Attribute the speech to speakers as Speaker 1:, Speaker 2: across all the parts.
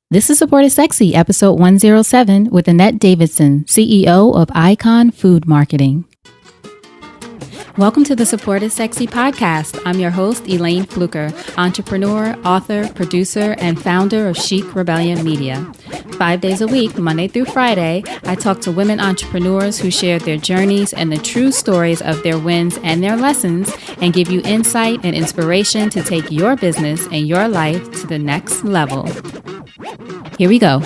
Speaker 1: This is Support is Sexy, episode 107 with Annette Davison, CEO of Icon Food Marketing. Welcome to the Support is Sexy podcast. I'm your host, Elayne Fluker, entrepreneur, author, producer, and founder of Chic Rebellion Media. 5 days a week, Monday through Friday, I talk to women entrepreneurs who share their journeys and the true stories of their wins and their lessons, and give you insight and inspiration to take your business and your life to the next level. Here we go.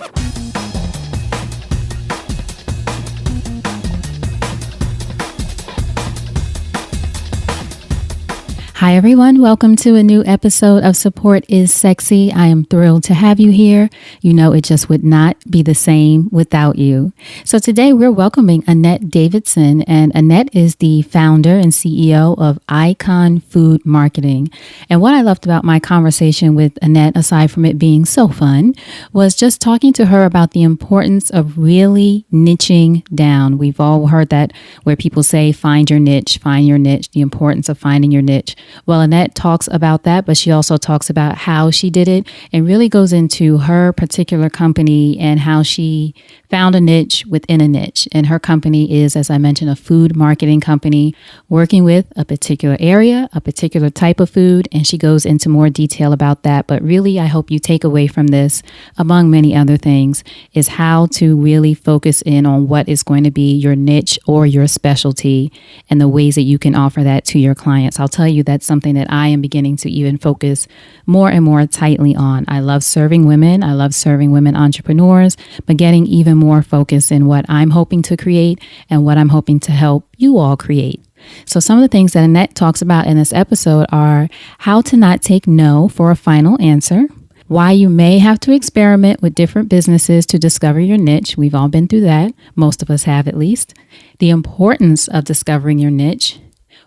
Speaker 1: Hi, everyone. Welcome to a new episode of Support is Sexy. I am thrilled to have you here. You know, it just would not be the same without you. So today we're welcoming Annette Davison, and Annette is the founder and CEO of Icon Food Marketing. And what I loved about my conversation with Annette, aside from it being so fun, was just talking to her about the importance of really niching down. We've all heard that where people say, find your niche, the importance of finding your niche. Well, Annette talks about that, but she also talks about how she did it and really goes into her particular company and how she found a niche within a niche. And her company is, as I mentioned, a food marketing company working with a particular area, a particular type of food. And she goes into more detail about that. But really, I hope you take away from this, among many other things, is how to really focus in on what is going to be your niche or your specialty and the ways that you can offer that to your clients. I'll tell you that's something that I am beginning to even focus more and more tightly on. I love serving women. I love serving women entrepreneurs, but getting even more focused in what I'm hoping to create and what I'm hoping to help you all create. So some of the things that Annette talks about in this episode are how to not take no for a final answer, why you may have to experiment with different businesses to discover your niche. We've all been through that. Most of us have, at least. The importance of discovering your niche,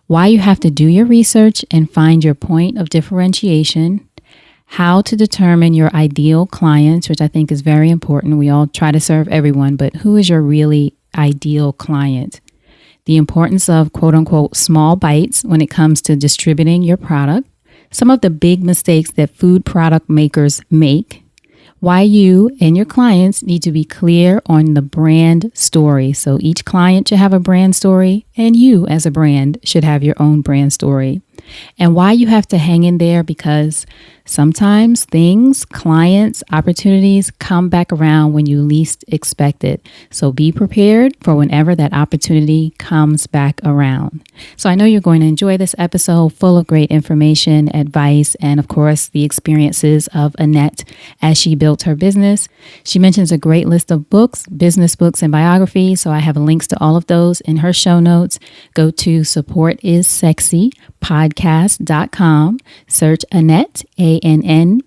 Speaker 1: why you have to do your research and find your point of differentiation, how to determine your ideal clients, which I think is very important. We all try to serve everyone, but who is your really ideal client? The importance of quote unquote small bites when it comes to distributing your product, some of the big mistakes that food product makers make, why you and your clients need to be clear on the brand story. So each client should have a brand story, and you as a brand should have your own brand story. And why you have to hang in there, because sometimes things, clients, opportunities come back around when you least expect it. So be prepared for whenever that opportunity comes back around. So I know you're going to enjoy this episode full of great information, advice, and of course, the experiences of Annette as she built her business. She mentions a great list of books, business books, and biographies. So I have links to all of those in her show notes. Go to supportissexypodcast.com, search Annette, Annette, and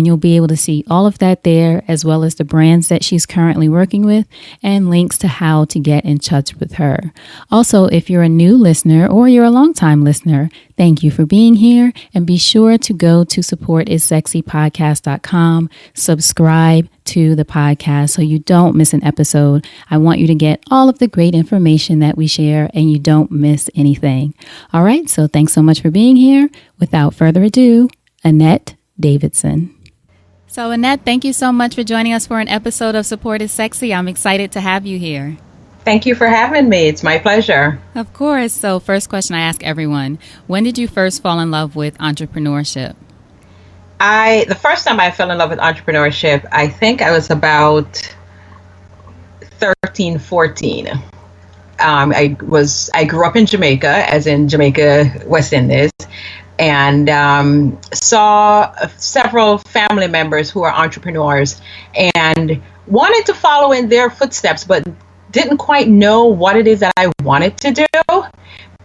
Speaker 1: you'll be able to see all of that there, as well as the brands that she's currently working with and links to how to get in touch with her. Also, if you're a new listener or you're a longtime listener, thank you for being here, and be sure to go to supportissexypodcast.com, subscribe to the podcast so you don't miss an episode. I want you to get all of the great information that we share and you don't miss anything. All right, so thanks so much for being here. Without further ado, Annette Davison. So Annette, thank you so much for joining us for an episode of Support is Sexy. I'm excited to have you here.
Speaker 2: Thank you for having me. It's my pleasure.
Speaker 1: Of course. So first question I ask everyone, when did you first fall in love with entrepreneurship?
Speaker 2: The first time I fell in love with entrepreneurship, I think I was about 13, 14. I grew up in Jamaica, as in Jamaica, West Indies, and saw several family members who are entrepreneurs and wanted to follow in their footsteps, but didn't quite know what it is that I wanted to do.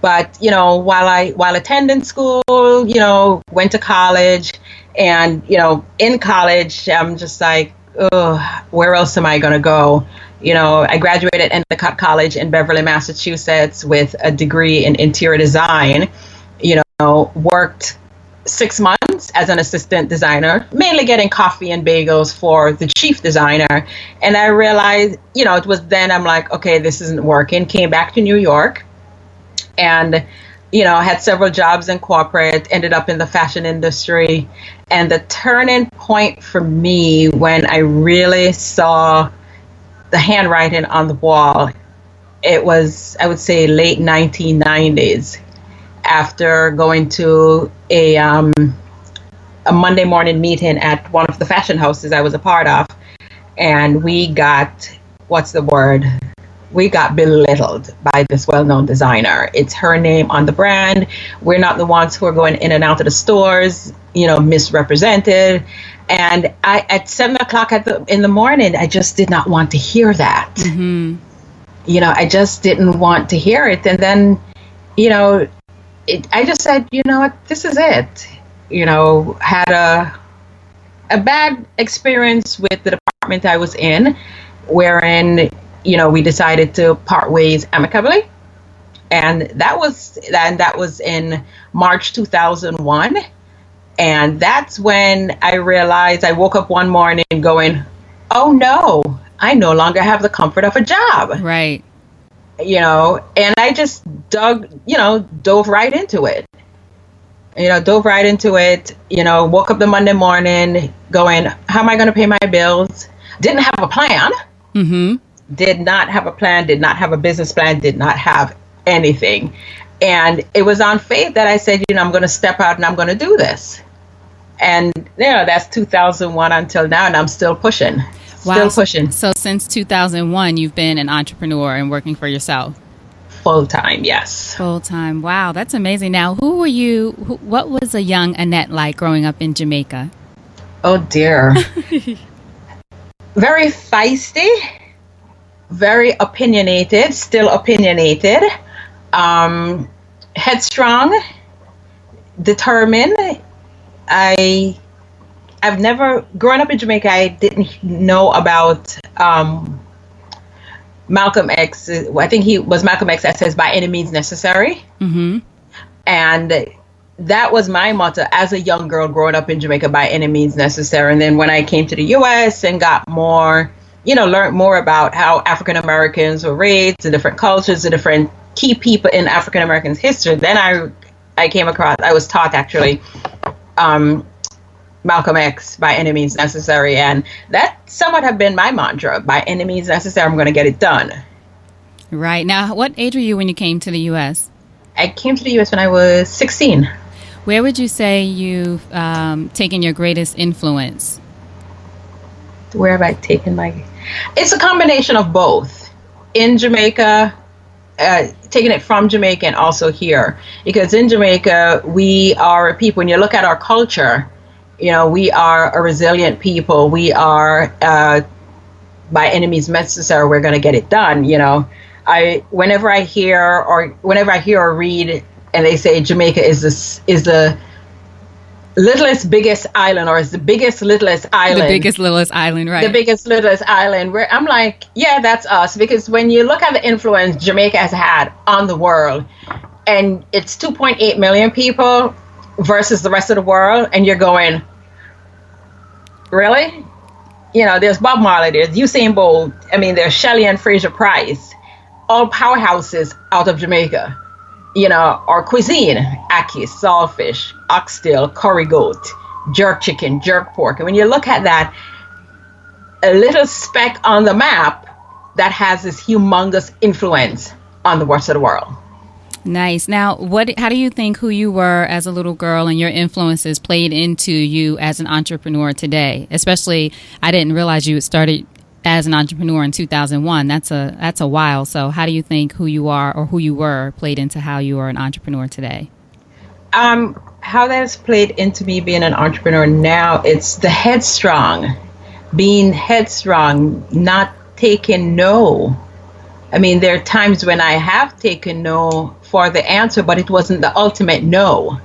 Speaker 2: But, you know, while attending school, you know, went to college, and, you know, in college, I'm just like, oh, where else am I going to go? You know, I graduated at Endicott College in Beverly, Massachusetts with a degree in interior design, you know, worked 6 months as an assistant designer, mainly getting coffee and bagels for the chief designer. And I realized, you know, it was then I'm like, okay, this isn't working. Came back to New York and had several jobs in corporate, ended up in the fashion industry. And the turning point for me when I really saw the handwriting on the wall, it was, I would say, late 1990s, after going to a Monday morning meeting at one of the fashion houses I was a part of. And we got, what's the word? We got belittled by this well-known designer. It's her name on the brand. We're not the ones who are going in and out of the stores, misrepresented. And at 7 o'clock in the morning, I just did not want to hear that.
Speaker 1: Mm-hmm.
Speaker 2: I just didn't want to hear it. And then, I just said, you know what, this is it. Had a bad experience with the department I was in, wherein we decided to part ways amicably, and that was in March 2001, and that's when I realized, I woke up one morning going, oh no, I no longer have the comfort of a job.
Speaker 1: Right.
Speaker 2: And I just dove right into it. Woke up the Monday morning going, how am I going to pay my bills? Didn't have a plan.
Speaker 1: Mm-hmm.
Speaker 2: Did not have a plan, did not have a business plan, did not have anything. And it was on faith that I said, I'm going to step out and I'm going to do this. And, that's 2001 until now, and I'm still pushing.
Speaker 1: Wow.
Speaker 2: Still pushing.
Speaker 1: So since 2001, you've been an entrepreneur and working for yourself?
Speaker 2: Full time, yes.
Speaker 1: Full time. Wow, that's amazing. Now, who were you? What was a young Annette like growing up in Jamaica?
Speaker 2: Oh, dear. Very feisty. Very opinionated, still opinionated, headstrong, determined. I've never, growing up in Jamaica, I didn't know about Malcolm X. I think he was Malcolm X that says, by any means necessary.
Speaker 1: Mm-hmm.
Speaker 2: And that was my motto as a young girl growing up in Jamaica, by any means necessary. And then when I came to the U.S. and got more, learned more about how African Americans were raised, the different cultures, the different key people in African Americans' history, then I came across, I was taught actually, Malcolm X, by any means necessary. And that somewhat have been my mantra, by any means necessary, I'm going to get it done.
Speaker 1: Right. Now, what age were you when you came to the U.S.?
Speaker 2: I came to the U.S. when I was 16.
Speaker 1: Where would you say you've taken your greatest influence?
Speaker 2: Where have I taken it's a combination of both. In Jamaica, taking it from Jamaica and also here. Because in Jamaica, we are a people, when you look at our culture, we are a resilient people. We are, by any means necessary, we're going to get it done. Whenever I hear or read and they say Jamaica is the littlest biggest island, or is the biggest littlest island.
Speaker 1: The biggest littlest island, right.
Speaker 2: The biggest littlest island, where I'm like, yeah, that's us. Because when you look at the influence Jamaica has had on the world, and it's 2.8 million people versus the rest of the world, and you're going, really? There's Bob Marley, there's Usain Bolt, there's Shelley and Fraser Price, all powerhouses out of Jamaica. Our cuisine, ackee, saltfish, oxtail, curry goat, jerk chicken, jerk pork. And when you look at that, a little speck on the map that has this humongous influence on the rest of the world.
Speaker 1: Nice. Now, how do you think who you were as a little girl and your influences played into you as an entrepreneur today? Especially, I didn't realize you started as an entrepreneur in 2001. That's a while. So how do you think who you are or who you were played into how you are an entrepreneur today?
Speaker 2: How that's played into me being an entrepreneur now, it's the being headstrong, not taking no. There are times when I have taken no for the answer, but it wasn't the ultimate no.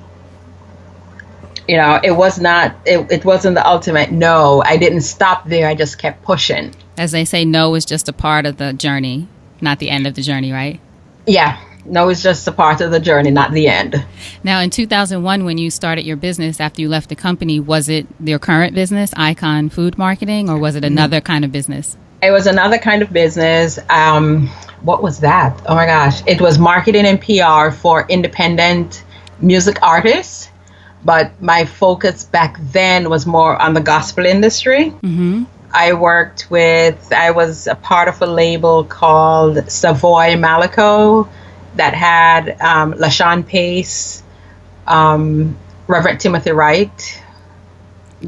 Speaker 2: It wasn't the ultimate no. I didn't stop there. I just kept pushing.
Speaker 1: As they say, no is just a part of the journey, not the end of the journey, right?
Speaker 2: Yeah. No, it's just a part of the journey, not the end.
Speaker 1: Now, in 2001, when you started your business after you left the company, was it your current business, Icon Food Marketing, or was it another kind of business?
Speaker 2: It was another kind of business. what was that? Oh my gosh. It was marketing and PR for independent music artists. But my focus back then was more on the gospel industry.
Speaker 1: Mm-hmm.
Speaker 2: I was a part of a label called Savoy Malico that had LaShawn Pace, Reverend Timothy Wright,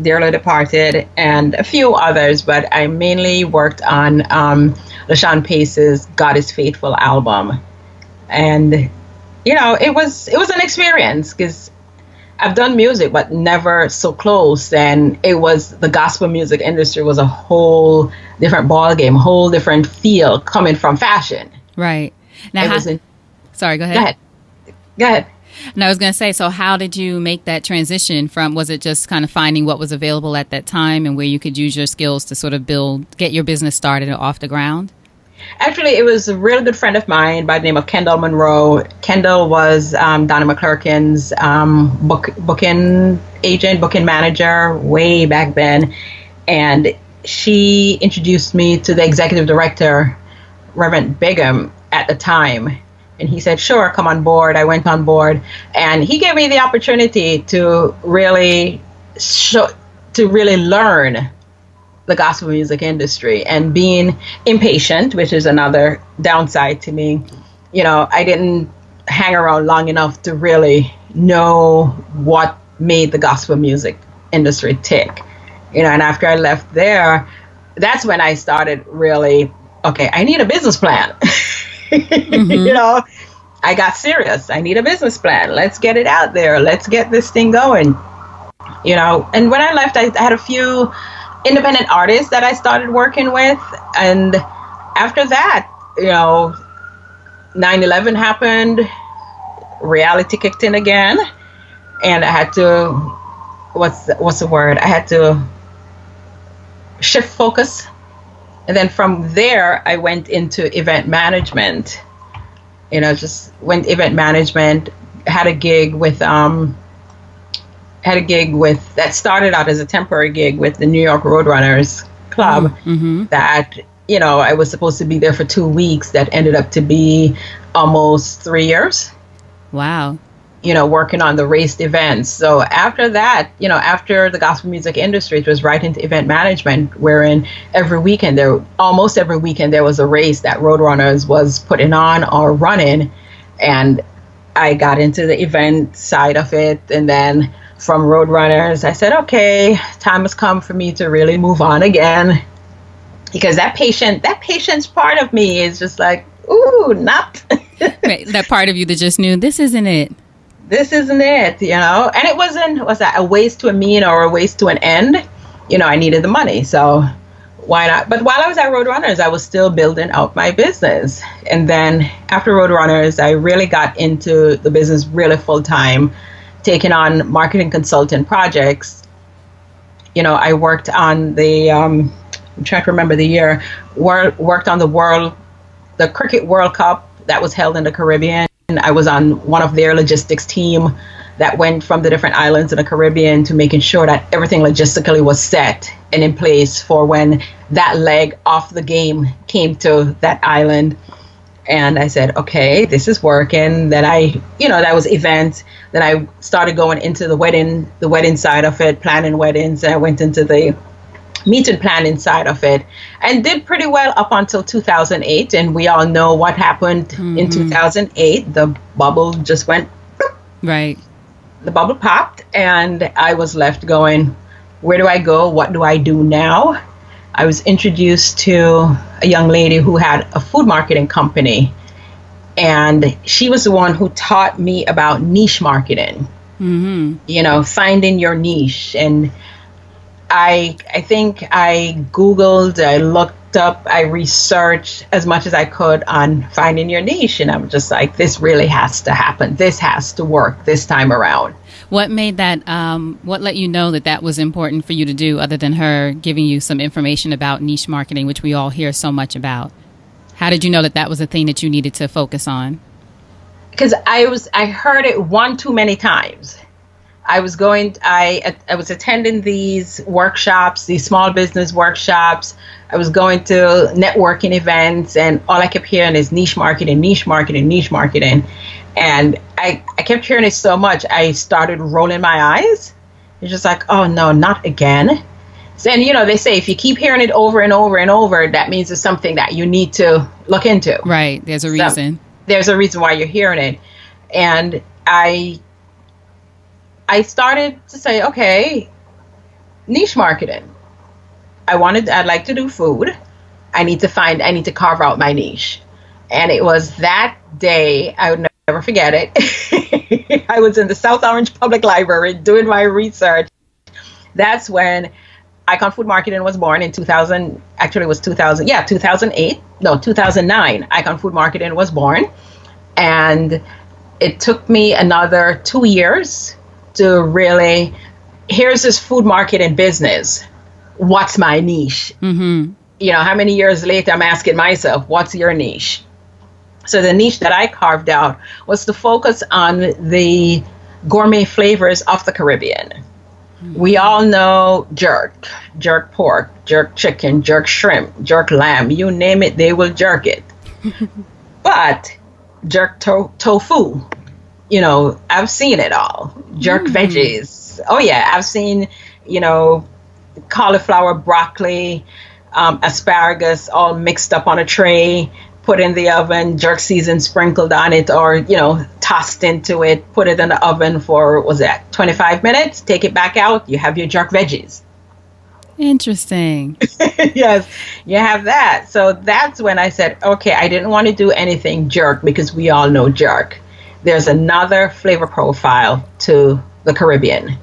Speaker 2: dearly departed, and a few others, but I mainly worked on LaShawn Pace's God is Faithful album. And, it was an experience because I've done music, but never so close. And the gospel music industry was a whole different ballgame, whole different feel coming from fashion.
Speaker 1: Right. Now, sorry, go ahead.
Speaker 2: Go ahead.
Speaker 1: And I was going to say, so how did you make that transition was it just kind of finding what was available at that time and where you could use your skills to sort of get your business started off the ground?
Speaker 2: Actually, it was a really good friend of mine by the name of Kendall Monroe. Kendall was Donna McClurkin's booking agent, booking manager way back then. And she introduced me to the executive director, Reverend Bigham, at the time. And he said, sure, come on board. I went on board. And he gave me the opportunity to really learn the gospel music industry. And being impatient, which is another downside to me, I didn't hang around long enough to really know what made the gospel music industry tick. And after I left there, that's when I started really, okay, I need a business plan. Mm-hmm. I got serious. I need a business plan. Let's get it out there. Let's get this thing going. And when I left, I had a few independent artists that I started working with. And after that, 9/11 happened, reality kicked in again. And I had to, what's the word? I had to shift focus. And then from there, I went into event management. Just went event management, had a gig that started out as a temporary gig with the New York Roadrunners Club. Mm-hmm. That, I was supposed to be there for 2 weeks. That ended up to be almost 3 years.
Speaker 1: Wow.
Speaker 2: Working on the raced events. So after that, after the gospel music industry, it was right into event management, wherein almost every weekend, there was a race that Roadrunners was putting on or running. And I got into the event side of it. And then from Roadrunners, I said, okay, time has come for me to really move on again. Because that patience part of me is just like, ooh, not.
Speaker 1: Right, that part of you that just knew this isn't it.
Speaker 2: This isn't it, and it was that a ways to a mean or a ways to an end? I needed the money, so why not? But while I was at Roadrunners, I was still building out my business. And then after Roadrunners, I really got into the business really full time, taking on marketing consultant projects. I worked on I'm trying to remember the year, worked on the Cricket World Cup that was held in the Caribbean. I was on one of their logistics team that went from the different islands in the Caribbean to making sure that everything logistically was set and in place for when that leg of the game came to that island. And I said, okay, this is working. Then that was events. Then I started going into the wedding side of it, planning weddings. And I went into the meeting planning side of it and did pretty well up until 2008. And we all know what happened in 2008. The bubble just went,
Speaker 1: right.
Speaker 2: The bubble popped and I was left going, where do I go? What do I do now? I was introduced to a young lady who had a food marketing company. And she was the one who taught me about niche marketing, finding your niche. And I think I Googled, I looked up, I researched as much as I could on finding your niche. And I'm just like, this really has to happen. This has to work this time around.
Speaker 1: What made that, what let you know that was important for you to do other than her giving you some information about niche marketing, which we all hear so much about? How did you know that was a thing that you needed to focus on?
Speaker 2: Because I heard it one too many times. I was attending these workshops, these small business workshops. I was going to networking events, and all I kept hearing is niche marketing, niche marketing, niche marketing. And I kept hearing it so much, I started rolling my eyes. It's just like, oh no, not again. So, and they say if you keep hearing it over and over and over, that means it's something that you need to look into.
Speaker 1: Right. There's a reason.
Speaker 2: There's a reason why you're hearing it. And I started to say, okay, niche marketing. I'd like to do food. I need to carve out my niche. And it was that day, I would never forget it. I was in the South Orange Public Library doing my research. That's when Icon Food Marketing was born in 2000. Actually, it was 2000. Yeah, 2008. No, 2009. Icon Food Marketing was born. And it took me another 2 years to really, here's this food marketing business. What's my niche?
Speaker 1: Mm-hmm.
Speaker 2: How many years later I'm asking myself, what's your niche? So the niche that I carved out was to focus on the gourmet flavors of the Caribbean. Mm-hmm. We all know jerk pork, jerk chicken, jerk shrimp, jerk lamb, you name it, they will jerk it. But jerk tofu, I've seen it all. Jerk veggies. Oh yeah, I've seen, cauliflower, broccoli, asparagus all mixed up on a tray, put in the oven, jerk season sprinkled on it, or, tossed into it, put it in the oven for, 25 minutes, take it back out, you have your jerk veggies.
Speaker 1: Interesting.
Speaker 2: Yes, you have that. So that's when I said, okay, I didn't want to do anything jerk because we all know jerk. There's another flavor profile to the Caribbean.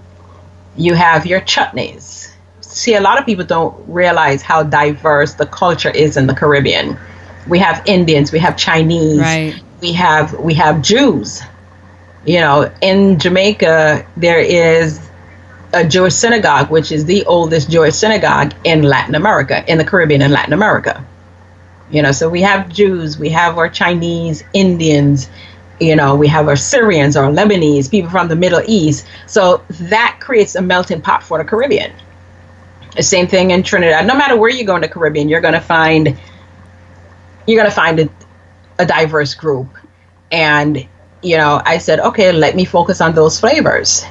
Speaker 2: You have your chutneys. See, a lot of people don't realize how diverse the culture is in the Caribbean. We have Indians, we have Chinese,
Speaker 1: right.
Speaker 2: we have Jews. In Jamaica, there is a Jewish synagogue, which is the oldest Jewish synagogue in Latin America, in the Caribbean and Latin America. So we have Jews, we have our Chinese, Indians, we have our Syrians, our Lebanese, people from the Middle East. So that creates a melting pot for the Caribbean. The same thing in Trinidad. No matter where you go in the Caribbean, you're going to find a diverse group. And, I said, okay, let me focus on those flavors.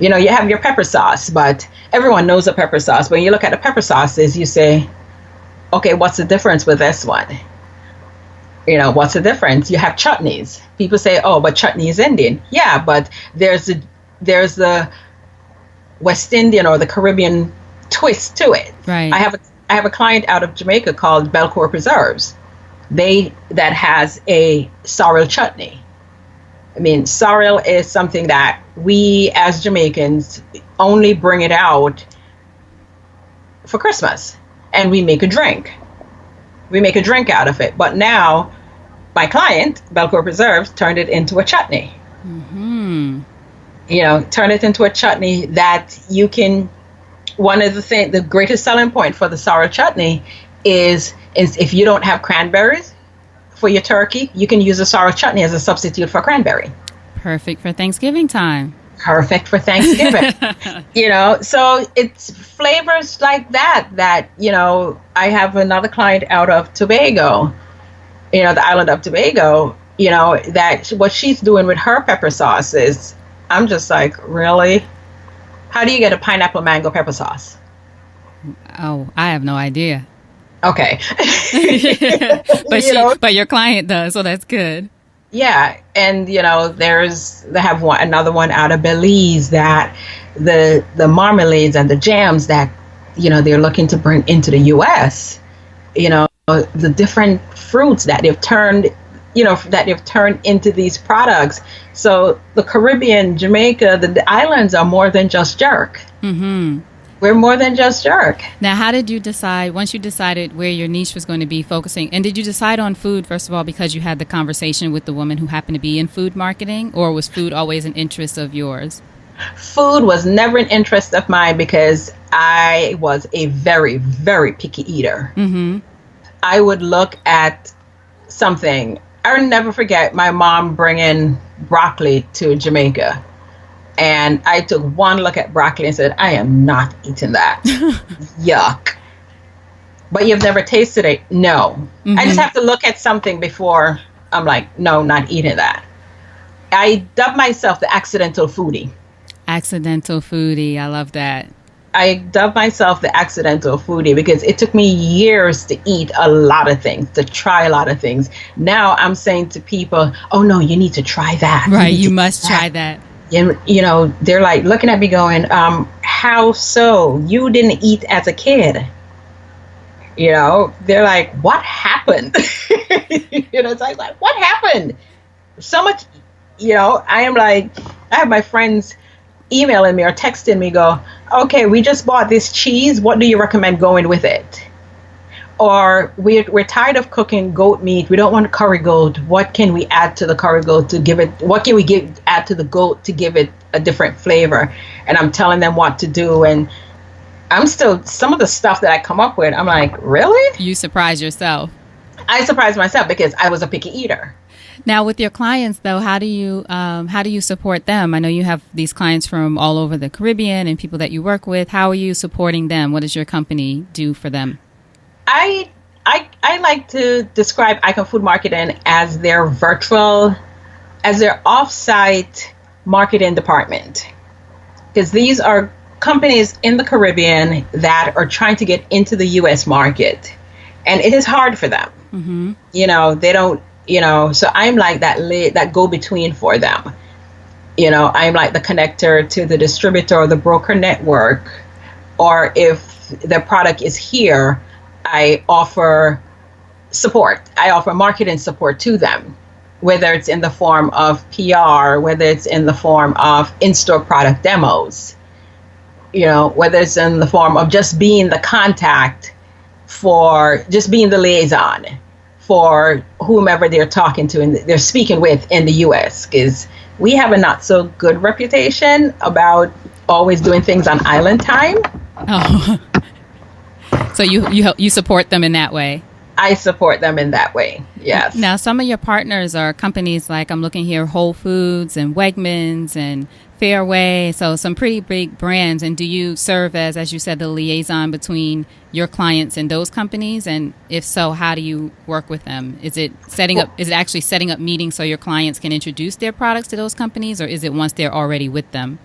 Speaker 2: You have your pepper sauce, but everyone knows a pepper sauce. When you look at the pepper sauces, you say, okay, what's the difference with this one? What's the difference? You have chutneys. People say, oh, but chutney is Indian. Yeah, but there's the West Indian or the Caribbean twist to it.
Speaker 1: Right.
Speaker 2: I have a client out of Jamaica called Belcourt Preserves. That has a sorrel chutney. I mean, sorrel is something that we as Jamaicans only bring it out for Christmas, and we make a drink. We make a drink out of it. But now, my client, Belcourt Preserves, turned it into a chutney.
Speaker 1: Mm-hmm.
Speaker 2: Turn it into a chutney that you can. One of the greatest selling point for the sorrel chutney is if you don't have cranberries for your turkey, you can use a sorrel chutney as a substitute for cranberry.
Speaker 1: Perfect for Thanksgiving time.
Speaker 2: Perfect for Thanksgiving. So it's flavors like that, I have another client out of Tobago, the island of Tobago, that what she's doing with her pepper sauce is, I'm just like, really? How do you get a pineapple mango pepper sauce?
Speaker 1: Oh, I have no idea.
Speaker 2: Okay.
Speaker 1: But your client does, so that's good.
Speaker 2: Yeah, and they have another one out of Belize that the marmalades and the jams that they're looking to bring into the U.S. The different fruits that they've turned into these products. So the Caribbean, Jamaica, the islands are more than just jerk.
Speaker 1: Mm-hmm.
Speaker 2: We're more than just jerk.
Speaker 1: Now, how did you decide, once you decided where your niche was going to be focusing, and did you decide on food, first of all, because you had the conversation with the woman who happened to be in food marketing, or was food always an interest of yours?
Speaker 2: Food was never an interest of mine because I was a very, very picky eater.
Speaker 1: Mm-hmm.
Speaker 2: I would look at something. I'll never forget my mom bringing broccoli to Jamaica. And I took one look at broccoli and said, I am not eating that. Yuck. But you've never tasted it? No. Mm-hmm. I just have to look at something before I'm like, no, not eating that. I dubbed myself the accidental foodie.
Speaker 1: Accidental foodie. I love that.
Speaker 2: I dubbed myself the accidental foodie because it took me years to eat a lot of things, to try a lot of things. Now I'm saying to people, oh, no, you need to try that.
Speaker 1: Right. You must try that.
Speaker 2: And, you know, they're like looking at me going, how so? You didn't eat as a kid. You know, they're like, what happened? You know, it's like, what happened? So much, you know, I have my friends emailing me or texting me, go, okay, we just bought this cheese. What do you recommend going with it? Or we're tired of cooking goat meat. We don't want curry goat. What can we add to the curry goat to give it? What can we add to the goat to give it a different flavor? And I'm telling them what to do. And I'm still, some of the stuff that I come up with, I'm like, really?
Speaker 1: You surprise yourself.
Speaker 2: I surprised myself because I was a picky eater.
Speaker 1: Now, with your clients, though, how do you support them? I know you have these clients from all over the Caribbean and people that you work with. How are you supporting them? What does your company do for them?
Speaker 2: I like to describe Icon Food Marketing as their off-site marketing department, because these are companies in the Caribbean that are trying to get into the U.S. market, and it is hard for them. Mm-hmm. You know, they don't. You know, so I'm like that go-between for them. You know, I'm like the connector to the distributor or the broker network, or if the product is here, I offer support. I offer marketing support to them, whether it's in the form of PR, whether it's in the form of in-store product demos, you know, whether it's in the form of just being the contact just being the liaison for whomever they're talking to and they're speaking with in the U.S., because we have a not so good reputation about always doing things on island time.
Speaker 1: Oh. So you support them in that way?
Speaker 2: I support them in that way, yes.
Speaker 1: Now, some of your partners are companies like, I'm looking here, Whole Foods and Wegmans and Fairway, so some pretty big brands. And do you serve as you said, the liaison between your clients and those companies? And if so, how do you work with them? Is it actually setting up meetings so your clients can introduce their products to those companies, or is it once they're already with them?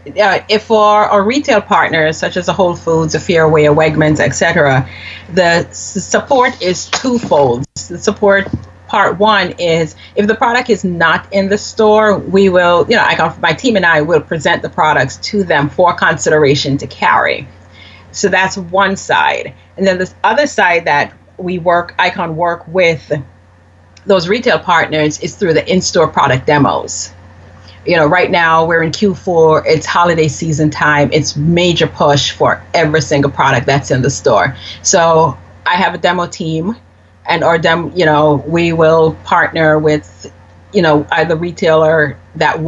Speaker 2: If for our retail partners, such as a Whole Foods, a Fairway, a Wegmans, etc., the support is twofold. The support part one is if the product is not in the store, we will, my team and I will present the products to them for consideration to carry. So that's one side. And then this other side that Icon work with those retail partners is through the in-store product demos. Right now we're in Q4, it's holiday season time. It's major push for every single product that's in the store. So I have a demo team, and we will partner with, either retailer that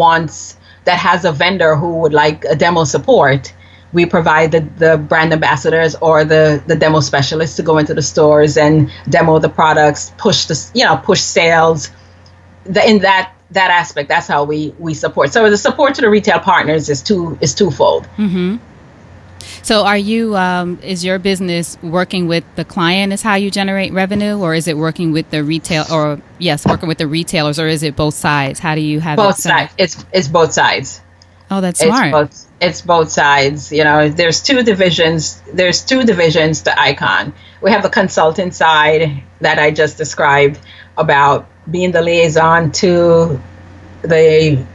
Speaker 2: has a vendor who would like a demo support. We provide the brand ambassadors or the demo specialists to go into the stores and demo the products, push sales. In that aspect, that's how we support. So the support to the retail partners is twofold.
Speaker 1: Mm-hmm. So are you, is your business working with the client is how you generate revenue, or is it working with the working with the retailers, or is it both sides? How do you have
Speaker 2: both sides? It's both sides.
Speaker 1: Oh, that's smart.
Speaker 2: It's both sides. There's two divisions. There's two divisions to Icon. We have the consultant side that I just described about being the liaison to the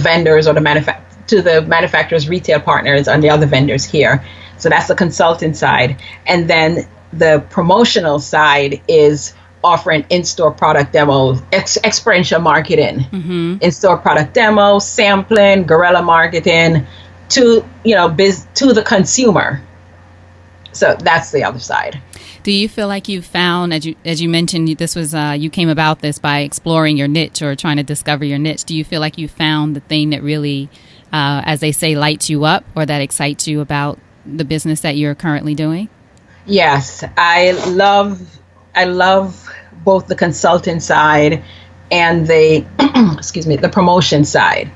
Speaker 2: vendors or to the manufacturers, retail partners, and the other vendors here. So that's the consultant side. And then the promotional side is offering in-store product demos, experiential marketing, in-store product demos, sampling, guerrilla marketing to the consumer. So that's the other side.
Speaker 1: Do you feel like you found, as you mentioned, this was you came about this by exploring your niche or trying to discover your niche? Do you feel like you found the thing that really, as they say, lights you up, or that excites you about the business that you're currently doing?
Speaker 2: Yes, I love both the consulting side and the the promotion side,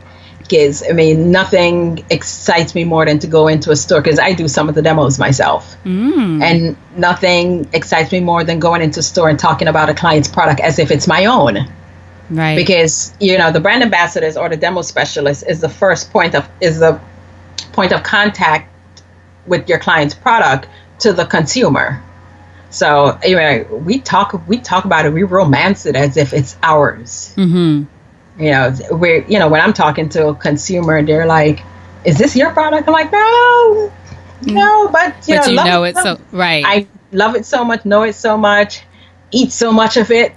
Speaker 2: is. I mean, nothing excites me more than to go into a store, because I do some of the demos myself. And nothing excites me more than going into a store and talking about a client's product as if it's my own.
Speaker 1: Right.
Speaker 2: Because, the brand ambassadors or the demo specialist is the point of contact with your client's product to the consumer. So we talk about it, we romance it as if it's ours. When I'm talking to a consumer, they're like, "Is this your product?" I'm like, "No, but
Speaker 1: it's so right.
Speaker 2: I love it so much, know it so much, eat so much of it."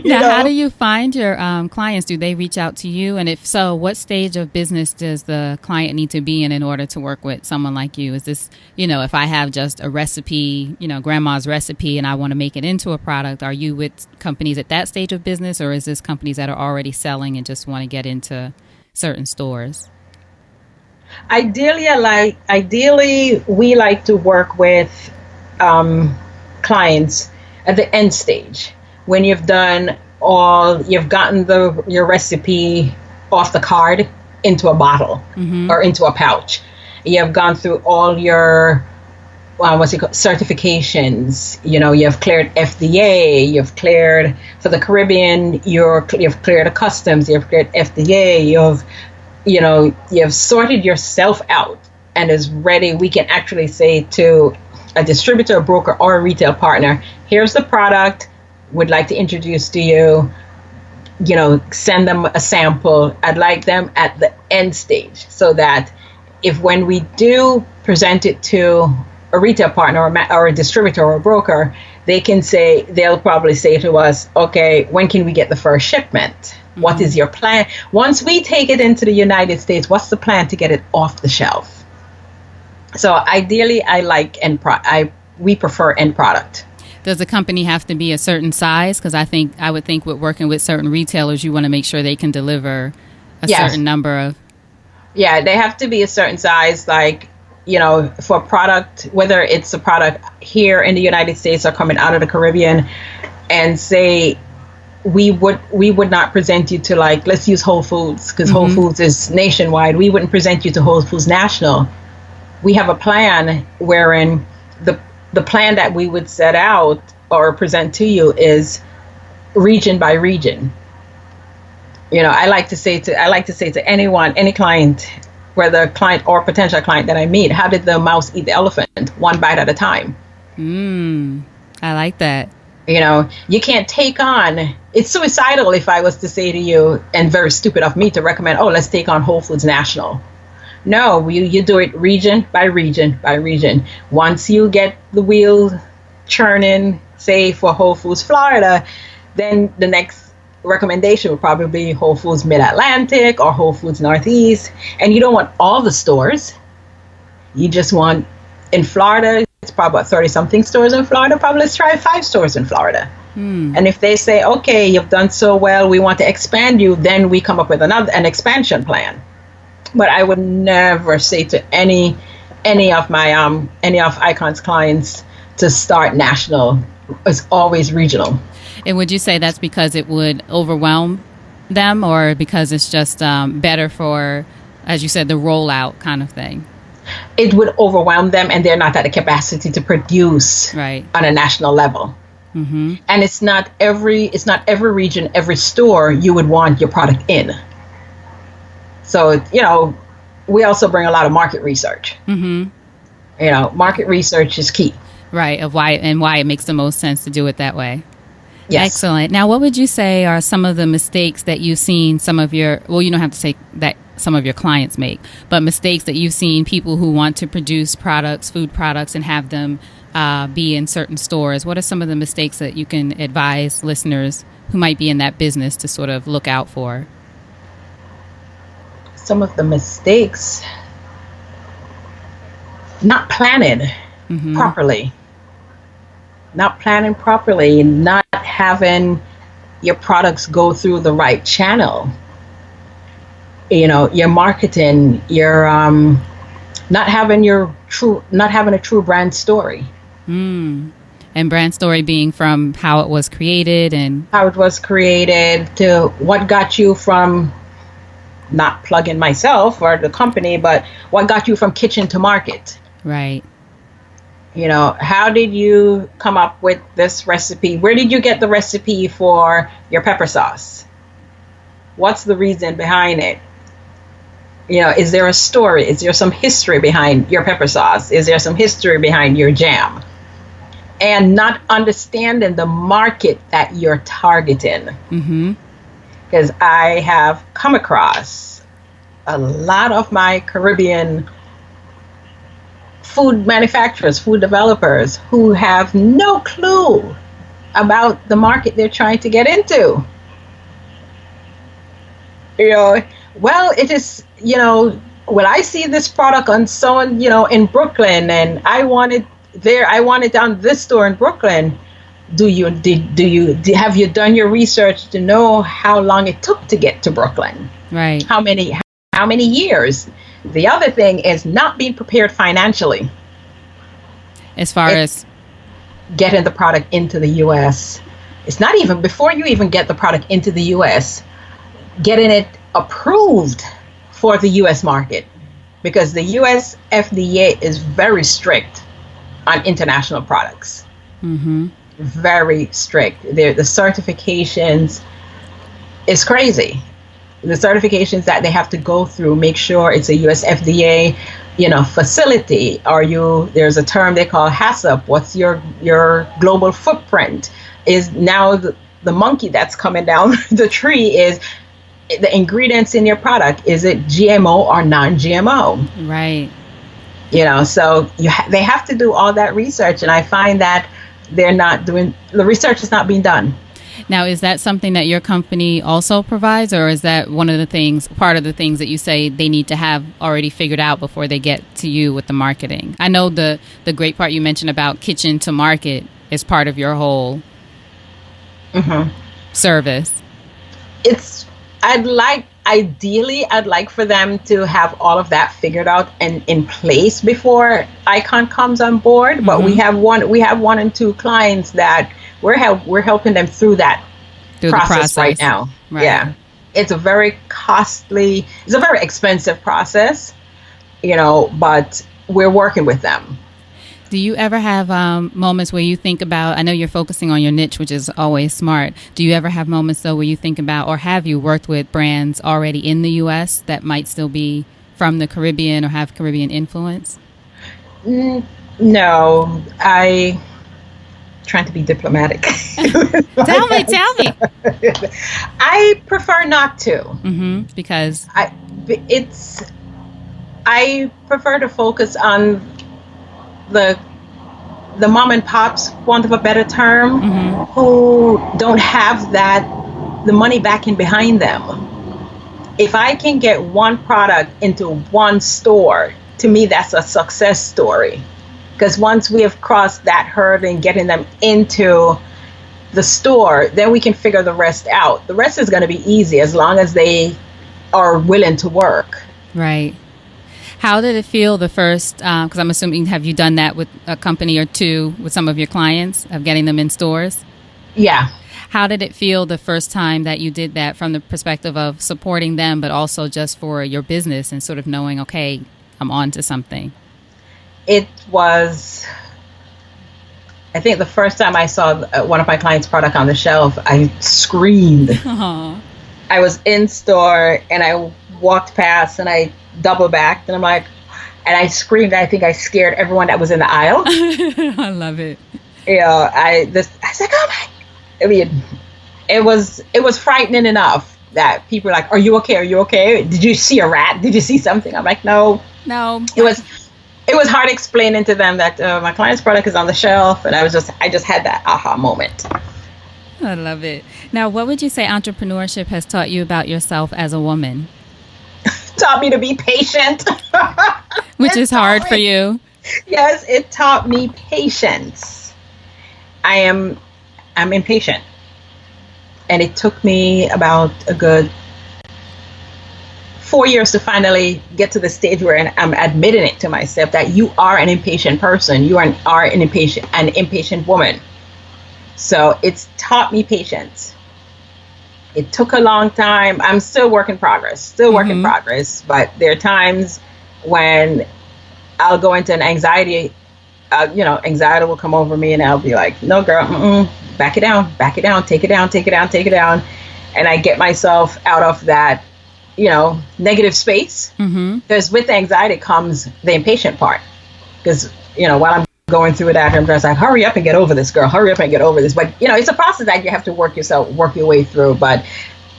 Speaker 1: How do you find your clients? Do they reach out to you? And if so, what stage of business does the client need to be in order to work with someone like you? Is this, if I have just a recipe, grandma's recipe, and I want to make it into a product, are you with companies at that stage of business, or is this companies that are already selling and just want to get into certain stores?
Speaker 2: Ideally, we like to work with clients at the end stage, when you've gotten your recipe off the card into a bottle or into a pouch. You have gone through all your certifications. You've cleared FDA, you've cleared for the Caribbean, you've cleared the customs, you've cleared FDA, you've sorted yourself out and is ready. We can actually say to a distributor, a broker, or a retail partner, "Here's the product, would like to introduce to you, send them a sample." I'd like them at the end stage, so that if when we do present it to a retail partner or a distributor or a broker, they'll probably say to us, "Okay, when can we get the first shipment? What is your plan? Once we take it into the United States, what's the plan to get it off the shelf?" So ideally, we prefer end product.
Speaker 1: Does the company have to be a certain size? Because I would think with working with certain retailers, you want to make sure they can deliver a certain number of.
Speaker 2: Yeah, they have to be a certain size, for product, whether it's a product here in the United States or coming out of the Caribbean, and say we would not present you to, let's use Whole Foods, because Whole Foods is nationwide. We wouldn't present you to Whole Foods National. We have a plan wherein the plan that we would set out or present to you is region by region. I like to say to anyone, any client, whether client or potential client that I meet, how did the mouse eat the elephant? One bite at a time.
Speaker 1: I like that.
Speaker 2: You can't take on. It's suicidal if I was to say to you, and very stupid of me to recommend, let's take on Whole Foods National. No, you do it region by region by region. Once you get the wheel churning, say for Whole Foods Florida, then the next recommendation would probably be Whole Foods Mid-Atlantic or Whole Foods Northeast. And you don't want all the stores. You just want, in Florida, it's probably about 30-something stores in Florida. Probably let's try 5 stores in Florida. And if they say, "Okay, you've done so well, we want to expand you," then we come up with an expansion plan. But I would never say to any of Icon's clients to start national. It's always regional.
Speaker 1: And would you say that's because it would overwhelm them, or because it's just better for, as you said, the rollout kind of thing?
Speaker 2: It would overwhelm them, and they're not at the capacity to produce on a national level. And it's not every region, every store you would want your product in. So, we also bring a lot of market research. Market research is key.
Speaker 1: Right, of why it makes the most sense to do it that way.
Speaker 2: Yes.
Speaker 1: Excellent. Now, what would you say are some of the mistakes that you've seen you don't have to say that some of your clients make, but mistakes that you've seen people who want to produce products, food products, and have them be in certain stores? What are some of the mistakes that you can advise listeners who might be in that business to sort of look out for?
Speaker 2: Some of the mistakes: not planning properly, not having your products go through the right channel. Your marketing, your not having a true brand story.
Speaker 1: And brand story being from how it was created to
Speaker 2: what got you from not plugging myself or the company, but what got you from kitchen to market?
Speaker 1: Right.
Speaker 2: You know, how did you come up with this recipe? Where did you get the recipe for your pepper sauce? What's the reason behind it? You know, is there a story? Is there some history behind your pepper sauce? Is there some history behind your jam? And not understanding the market that you're targeting. Because I have come across a lot of my Caribbean food manufacturers, food developers who have no clue about the market they're trying to get into. You know, well, it is, you know, well, I see this product on someone, you know, in Brooklyn, and I want it there. I want it down this store in Brooklyn. Have you done your research to know how long it took to get to Brooklyn?
Speaker 1: Right.
Speaker 2: How many years? The other thing is not being prepared financially.
Speaker 1: As far as
Speaker 2: getting the product into the U.S. It's not even before you even get the product into the U.S., getting it approved for the U.S. market, because the U.S. FDA is very strict on international products. Very strict. The certifications is crazy. The certifications that they have to go through, make sure it's a US FDA, you know, facility. There's a term they call HACCP. What's your global footprint? Is now the monkey that's coming down the tree is the ingredients in your product. Is it GMO or non-GMO?
Speaker 1: Right.
Speaker 2: You know, so they have to do all that research, and I find that the research is not being done.
Speaker 1: Now, is that something that your company also provides, or is that part of the things that you say they need to have already figured out before they get to you with the marketing? I know the great part you mentioned about kitchen to market is part of your whole service. Ideally, I'd like for them to have all of that figured out and in place before Icon comes on board. But we have one and two clients that we're helping them through the process right now. Right. Yeah, it's a very expensive process, you know, but we're working with them. Do you ever have moments where you think about, I know you're focusing on your niche, which is always smart. Do you ever have moments, though, where you think about, or have you worked with brands already in the U.S. that might still be from the Caribbean or have Caribbean influence?
Speaker 2: No, trying to be diplomatic.
Speaker 1: Tell me.
Speaker 2: I prefer not to.
Speaker 1: Because?
Speaker 2: I prefer to focus on the mom and pops, want of a better term, who don't have the money backing behind them. If I can get one product into one store, to me that's a success story. Because once we have crossed that hurdle and getting them into the store, then we can figure the rest out. The rest is going to be easy as long as they are willing to work.
Speaker 1: Right. How did it feel the first, because I'm assuming, have you done that with a company or two with some of your clients, of getting them in stores?
Speaker 2: Yeah.
Speaker 1: How did it feel the first time that you did that, from the perspective of supporting them, but also just for your business and sort of knowing, okay, I'm on to something?
Speaker 2: It was, I think the first time I saw one of my clients' product on the shelf, I screamed.
Speaker 1: Aww.
Speaker 2: I was in store and I walked past and I double backed and I screamed. I think I scared everyone that was in the aisle.
Speaker 1: I love it.
Speaker 2: You know, I was like, oh my! I mean, it was frightening enough that people were like, "Are you okay? Are you okay? Did you see a rat? Did you see something?" I'm like, "No." It was hard explaining to them that my client's product is on the shelf, and I just had that aha moment.
Speaker 1: I love it. Now, what would you say entrepreneurship has taught you about yourself as a woman?
Speaker 2: Taught me to be patient.
Speaker 1: Which is hard for you.
Speaker 2: Yes, it taught me patience. I'm impatient. And it took me about a good 4 years to finally get to the stage where I'm admitting it to myself that you are an impatient person. You are an impatient woman. So it's taught me patience. It took a long time. I'm still work in progress, but there are times when I'll go into an anxiety, anxiety will come over me and I'll be like, no, girl, back it down, take it down. And I get myself out of that, negative space. Because with anxiety comes the impatient part. Because, while I'm going through that, I'm just like, hurry up and get over this, girl, hurry up and get over this. But, it's a process that you have to work your way through. But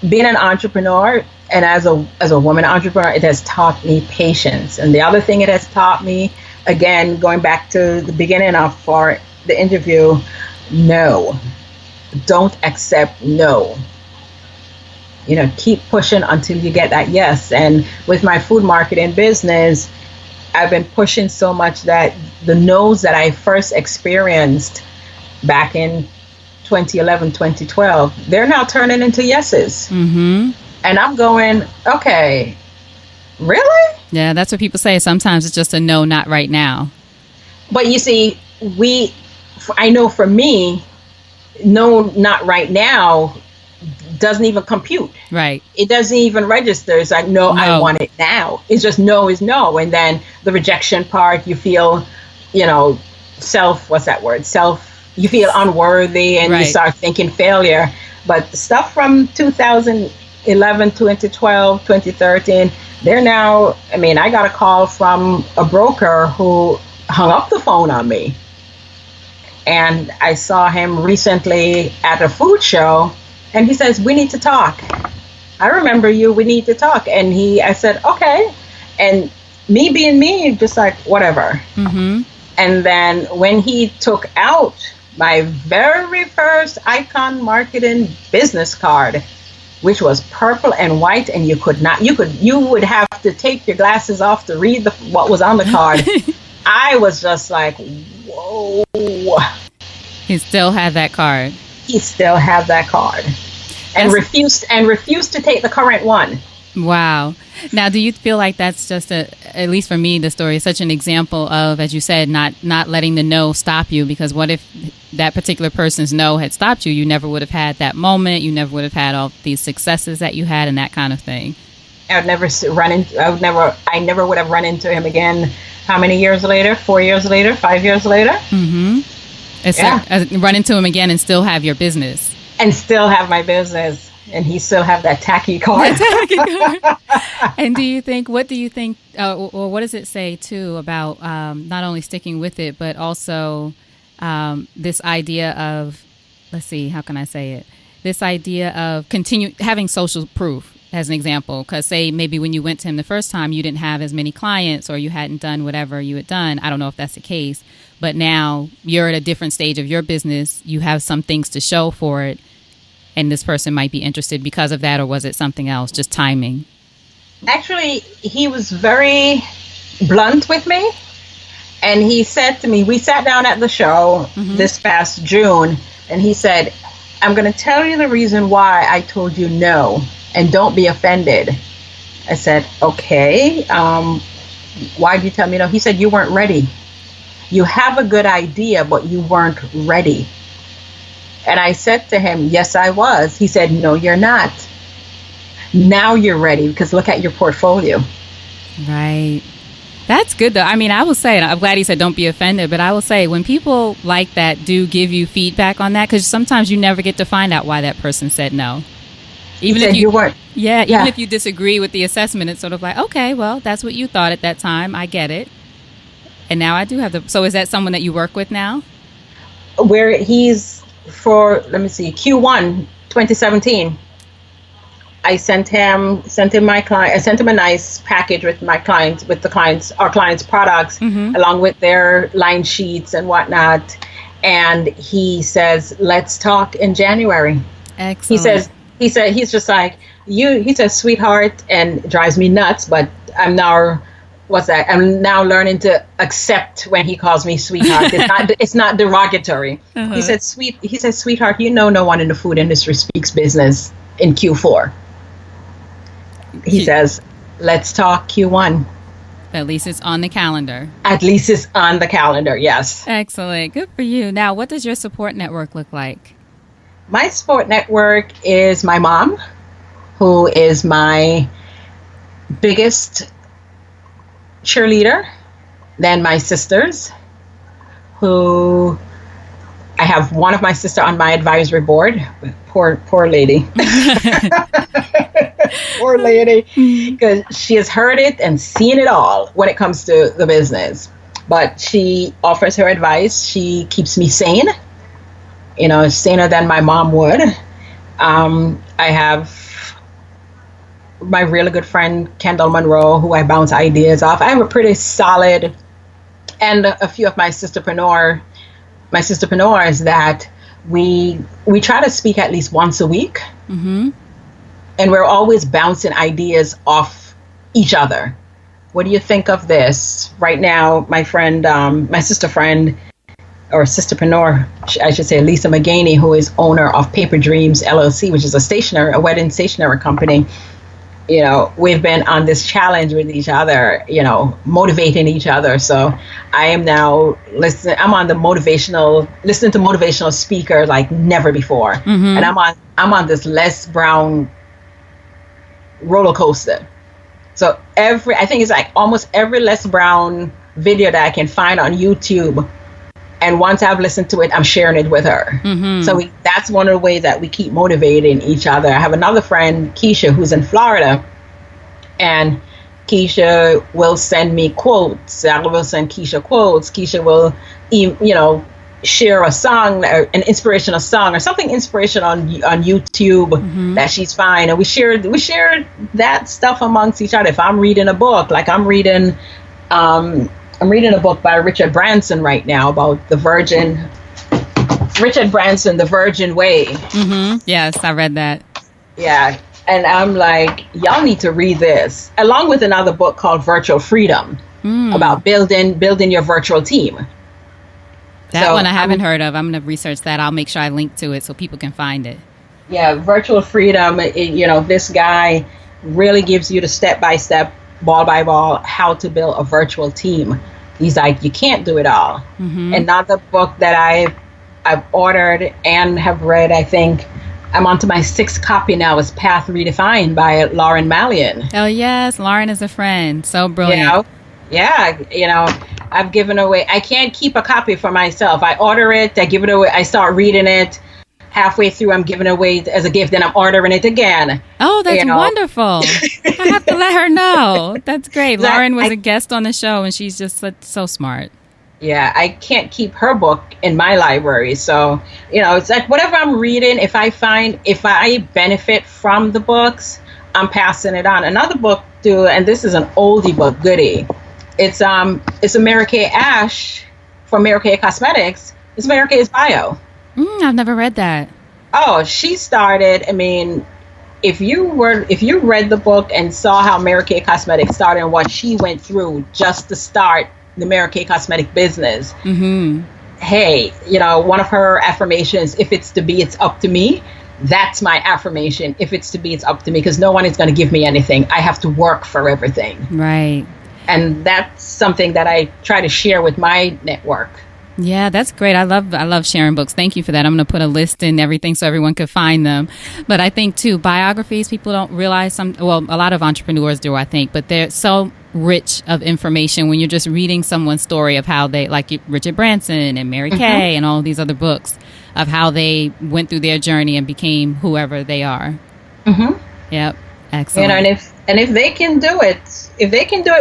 Speaker 2: being an entrepreneur, and as a woman entrepreneur, it has taught me patience. And the other thing it has taught me, again, going back to the beginning of for the interview, no. Don't accept no. Keep pushing until you get that yes. And with my food marketing business, I've been pushing so much that the no's that I first experienced back in 2011, 2012, they're now turning into yeses. And I'm going, okay, really?
Speaker 1: Yeah, that's what people say. Sometimes it's just a no, not right now.
Speaker 2: But you see, I know for me, no, not right now doesn't even compute.
Speaker 1: Right.
Speaker 2: It doesn't even register. It's like, no, I want it now. It's just no is no. And then the rejection part, you feel, what's that word? You feel unworthy and you start thinking failure. But stuff from 2011, 2012, 2013, they're now, I got a call from a broker who hung up the phone on me. And I saw him recently at a food show, and he says, we need to talk. I remember you, we need to talk. And I said, okay. And me being me, just like, whatever. And then when he took out my very first Icon Marketing business card, which was purple and white, and you would have to take your glasses off to read what was on the card. I was just like, whoa.
Speaker 1: He still had that card.
Speaker 2: And refused to take the current one.
Speaker 1: Wow. Now, do you feel like that's just at least for me, the story is such an example of, as you said, not letting the no stop you? Because what if that particular person's no had stopped you? You never would have had that moment. You never would have had all these successes that you had and that kind of thing.
Speaker 2: I never would have run into him again. How many years later? 4 years later? 5 years later?
Speaker 1: Run into him again and still have your business.
Speaker 2: And still have my business. And he still have that tacky card.
Speaker 1: And what do you think, or what does it say too about not only sticking with it, but also this idea of, let's see, how can I say it? This idea of having social proof. As an example, because say maybe when you went to him the first time, you didn't have as many clients or you hadn't done whatever you had done. I don't know if that's the case, but now you're at a different stage of your business. You have some things to show for it. And this person might be interested because of that, or was it something else, just timing?
Speaker 2: Actually, he was very blunt with me. And he said to me, we sat down at the show this past June, and he said, I'm going to tell you the reason why I told you no. And don't be offended. I said, okay. Why did you tell me no? He said, you weren't ready. You have a good idea, but you weren't ready. And I said to him, yes, I was. He said, no, you're not. Now you're ready because look at your portfolio.
Speaker 1: Right. That's good, though. I will say, and I'm glad he said don't be offended, but I will say when people like that do give you feedback on that, because sometimes you never get to find out why that person said no. Even if you weren't. Yeah, even if you disagree with the assessment, it's sort of like, okay, well, that's what you thought at that time. I get it. And now I do have so is that someone that you work with now?
Speaker 2: Where he's Q1 2017. I sent him my client. I sent him a nice package with our clients' products, along with their line sheets and whatnot. And he says, let's talk in January.
Speaker 1: Excellent.
Speaker 2: He's just like, he says, sweetheart, and it drives me nuts, but I'm now learning to accept when he calls me sweetheart. It's not derogatory. He said, sweetheart, no one in the food industry speaks business in Q4. He says, let's talk Q1.
Speaker 1: At least it's on the calendar.
Speaker 2: Yes.
Speaker 1: Excellent. Good for you. Now, what does your support network look like?
Speaker 2: My support network is my mom, who is my biggest cheerleader. Then my sisters, who I have one of my sister on my advisory board. Poor lady. Poor lady. Because she has heard it and seen it all when it comes to the business. But she offers her advice. She keeps me sane, saner than my mom would. I have my really good friend, Kendall Monroe, who I bounce ideas off. I have a pretty solid, and a few of my sisterpreneurs that we try to speak at least once a week. Mm-hmm. And we're always bouncing ideas off each other. What do you think of this? Right now, my friend, my sister friend, or sisterpreneur, I should say, Lisa McGaney, who is owner of Paper Dreams LLC, which is a wedding stationery company. We've been on this challenge with each other, motivating each other. So I am now listening to motivational speakers like never before. Mm-hmm. And I'm on this Les Brown roller coaster. So I think it's like almost every Les Brown video that I can find on YouTube. And once I've listened to it, I'm sharing it with her. Mm-hmm. So that's one of the ways that we keep motivating each other. I have another friend, Keisha, who's in Florida. And Keisha will send me quotes. I will send Keisha quotes. Keisha will, share a song, an inspirational song or something inspirational on YouTube mm-hmm. that she's fine. And we share that stuff amongst each other. If I'm reading a book, like I'm reading a book by Richard Branson right now about the Virgin Way.
Speaker 1: Mm-hmm. Yes, I read that.
Speaker 2: Yeah. And I'm like, y'all need to read this, along with another book called Virtual Freedom about building your virtual team.
Speaker 1: That one I haven't heard of. I'm going to research that. I'll make sure I link to it so people can find it.
Speaker 2: Yeah, Virtual Freedom, this guy really gives you the step-by-step, ball-by-ball, how to build a virtual team. He's like, you can't do it all. Mm-hmm. Another book that I've ordered and have read, I think, I'm onto my 6th copy now, is Path Redefined by Lauren Mallion.
Speaker 1: Oh, yes. Lauren is a friend. So brilliant.
Speaker 2: I've given away. I can't keep a copy for myself. I order it. I give it away. I start reading it. Halfway through, I'm giving it away as a gift. Then I'm ordering it again.
Speaker 1: Oh, that's wonderful. I have to let her know. That's great. Lauren was a guest on the show, and she's just so smart.
Speaker 2: Yeah, I can't keep her book in my library. So, it's like whatever I'm reading, if I benefit from the books, I'm passing it on. Another book, too, and this is an oldie but goodie. It's Mary Kay Ash from Mary Kay Cosmetics. It's Mary Kay's bio.
Speaker 1: I've never read that.
Speaker 2: Oh, she started, if you read the book and saw how Mary Kay Cosmetics started and what she went through just to start the Mary Kay Cosmetic business. Mm-hmm. Hey, one of her affirmations, if it's to be, it's up to me. That's my affirmation. If it's to be, it's up to me, because no one is going to give me anything. I have to work for everything.
Speaker 1: Right.
Speaker 2: And that's something that I try to share with my network.
Speaker 1: Yeah, that's great. I love sharing books. Thank you for that. I'm going to put a list and everything so everyone could find them. But I think, too, biographies, people don't realize a lot of entrepreneurs do, I think, but they're so rich of information when you're just reading someone's story of how they, like Richard Branson and Mary Kay mm-hmm. and all these other books, of how they went through their journey and became whoever they are. Mm-hmm. Yep. Excellent.
Speaker 2: And if they can do it,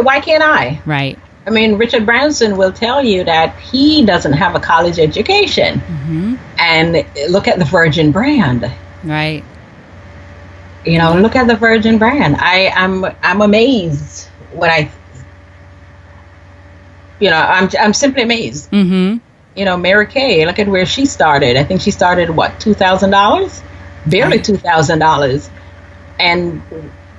Speaker 2: why can't I?
Speaker 1: Right.
Speaker 2: Richard Branson will tell you that he doesn't have a college education. Mm-hmm. And look at the Virgin brand.
Speaker 1: Right.
Speaker 2: Look at the Virgin brand. I'm amazed when I'm simply amazed. Mm-hmm. Mary Kay, look at where she started. I think she started $2,000? Barely $2,000. And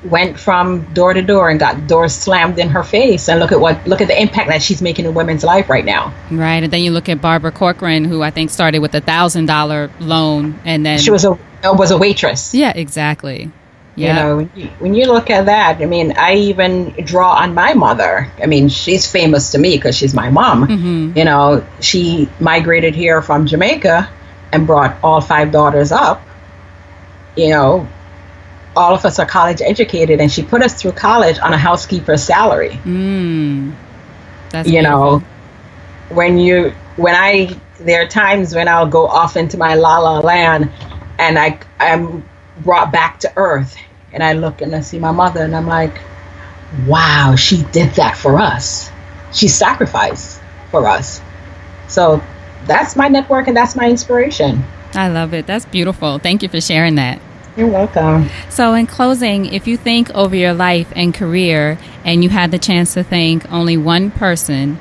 Speaker 2: went from door to door and got doors slammed in her face, and look at the impact that she's making in women's life right now. Right.
Speaker 1: And then you look at Barbara Corcoran, who I think started with $1,000 loan, and then
Speaker 2: she was a waitress.
Speaker 1: Yeah, exactly. Yeah.
Speaker 2: When you look at that, I even draw on my mother. She's famous to me because she's my mom. Mm-hmm. She migrated here from Jamaica and brought all 5 daughters up, you know, all of us are college educated, and she put us through college on a housekeeper's salary.
Speaker 1: That's
Speaker 2: you
Speaker 1: beautiful.
Speaker 2: know, there are times when I'll go off into my la la land, and I'm brought back to earth, and I look and I see my mother, and I'm like, wow, she did that for us. She sacrificed for us. So that's my network, and that's my inspiration.
Speaker 1: I love it. That's beautiful. Thank you for sharing that.
Speaker 2: You're welcome.
Speaker 1: So in closing, if you think over your life and career and you had the chance to thank only one person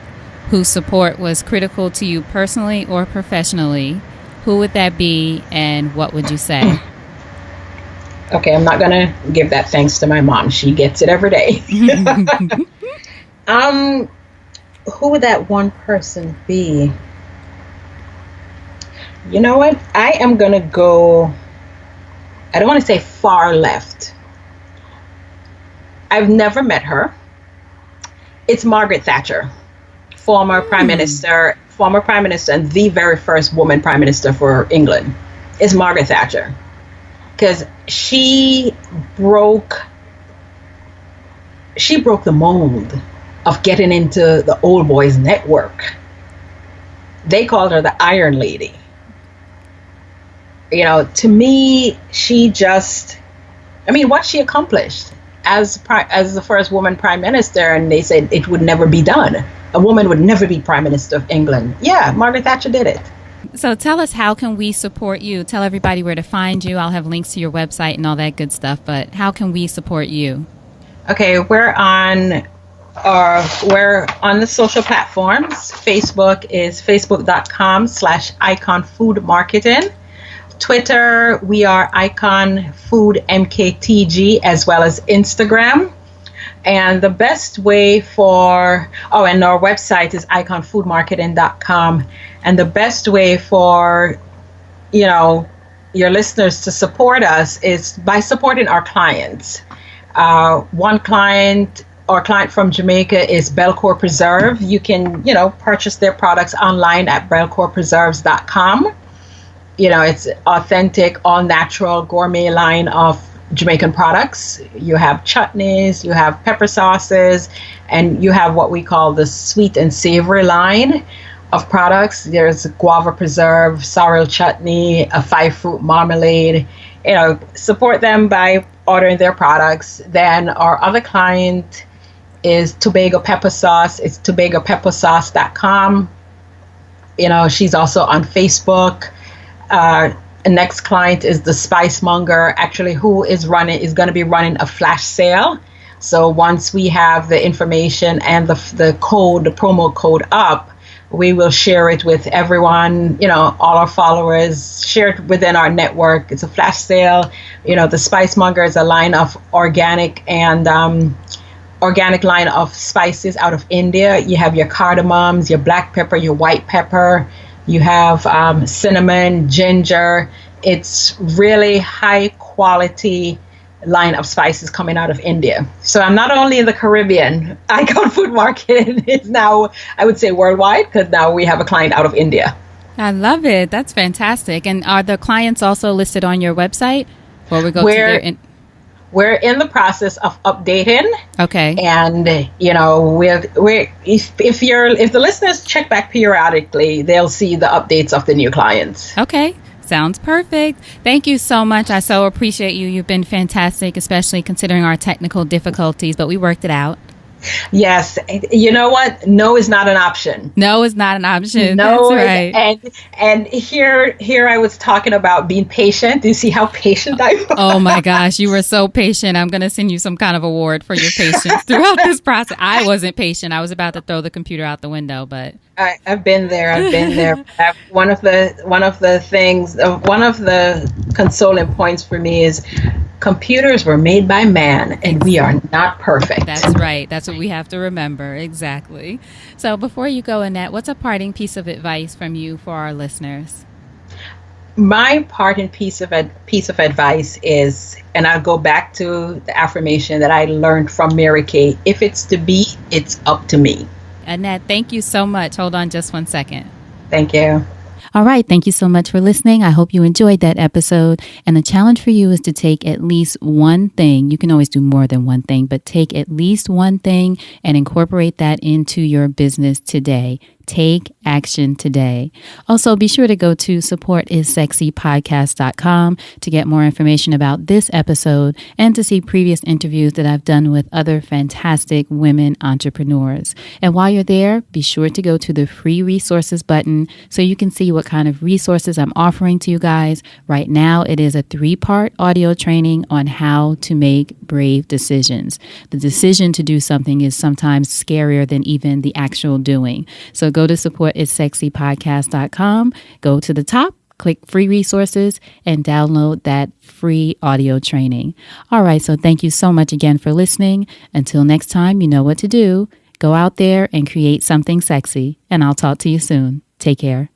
Speaker 1: whose support was critical to you personally or professionally, who would that be and what would you say?
Speaker 2: Okay, I'm not going to give that thanks to my mom. She gets it every day. Who would that one person be? You know what? I am going to go, I don't want to say far left. I've never met her. It's Margaret Thatcher, former Prime Minister and the very first woman Prime Minister for England. It's Margaret Thatcher. Because she broke the mold of getting into the old boys network. They called her the Iron Lady. You know, to me, what she accomplished as the first woman prime minister, and they said it would never be done. A woman would never be prime minister of England. Yeah, Margaret Thatcher did it.
Speaker 1: So tell us, how can we support you? Tell everybody where to find you. I'll have links to your website and all that good stuff, but how can we support you?
Speaker 2: Okay, we're on the social platforms. Facebook is facebook.com/iconfoodmarketing. Twitter, we are Icon Food MKTG, as well as Instagram. And the best way and our website is iconfoodmarketing.com. And the best way for, your listeners to support us is by supporting our clients. One client, our client from Jamaica, is Belcourt Preserve. You can, purchase their products online at belcourtpreserves.com. It's authentic, all natural, gourmet line of Jamaican products. You have chutneys, you have pepper sauces, and you have what we call the sweet and savory line of products. There's guava preserve, sorrel chutney, a 5-fruit marmalade. Support them by ordering their products. Then our other client is Tobago Pepper Sauce. It's tobagopeppersauce.com. She's also on Facebook. The next client is the Spice Monger, actually, who is going to be running a flash sale. So once we have the information and the promo code up, we will share it with everyone, all our followers, share it within our network. It's a flash sale. The Spice Monger is a line of organic line of spices out of India. You have your cardamoms, your black pepper, your white pepper. You have cinnamon, ginger. It's really high quality line of spices coming out of India. So I'm not only in the Caribbean. Icon Food Market is now, I would say, worldwide, because now we have a client out of India.
Speaker 1: I love it. That's fantastic. And are the clients also listed on your website? Or we go
Speaker 2: We're in the process of updating.
Speaker 1: Okay.
Speaker 2: And if the listeners check back periodically, they'll see the updates of the new clients.
Speaker 1: Okay. Sounds perfect. Thank you so much. I so appreciate you. You've been fantastic, especially considering our technical difficulties, but we worked it out.
Speaker 2: Yes. You know what? No is not an option.
Speaker 1: No is not an option.
Speaker 2: No,
Speaker 1: that's right.
Speaker 2: And here I was talking about being patient. Do you see how patient I was?
Speaker 1: Oh my gosh, you were so patient. I'm going to send you some kind of award for your patience throughout this process. I wasn't patient. I was about to throw the computer out the window, but
Speaker 2: I've been there. One of the consoling points for me is computers were made by man, and we are not perfect.
Speaker 1: That's right. That's what we have to remember. Exactly. So before you go, Annette, what's a parting piece of advice from you for our listeners?
Speaker 2: My parting piece of advice is, and I'll go back to the affirmation that I learned from Mary Kay: if it's to be, it's up to me.
Speaker 1: Annette, thank you so much. Hold on just one second.
Speaker 2: Thank you.
Speaker 1: All right. Thank you so much for listening. I hope you enjoyed that episode. And the challenge for you is to take at least one thing. You can always do more than one thing, but take at least one thing and incorporate that into your business today. Take action today. Also, be sure to go to supportissexypodcast.com to get more information about this episode and to see previous interviews that I've done with other fantastic women entrepreneurs. And while you're there, be sure to go to the free resources button so you can see what kind of resources I'm offering to you guys. Right now, it is a 3-part audio training on how to make brave decisions. The decision to do something is sometimes scarier than even the actual doing. So go to supportissexypodcast.com, go to the top, click free resources, and download that free audio training. All right, so thank you so much again for listening. Until next time, you know what to do. Go out there and create something sexy, and I'll talk to you soon. Take care.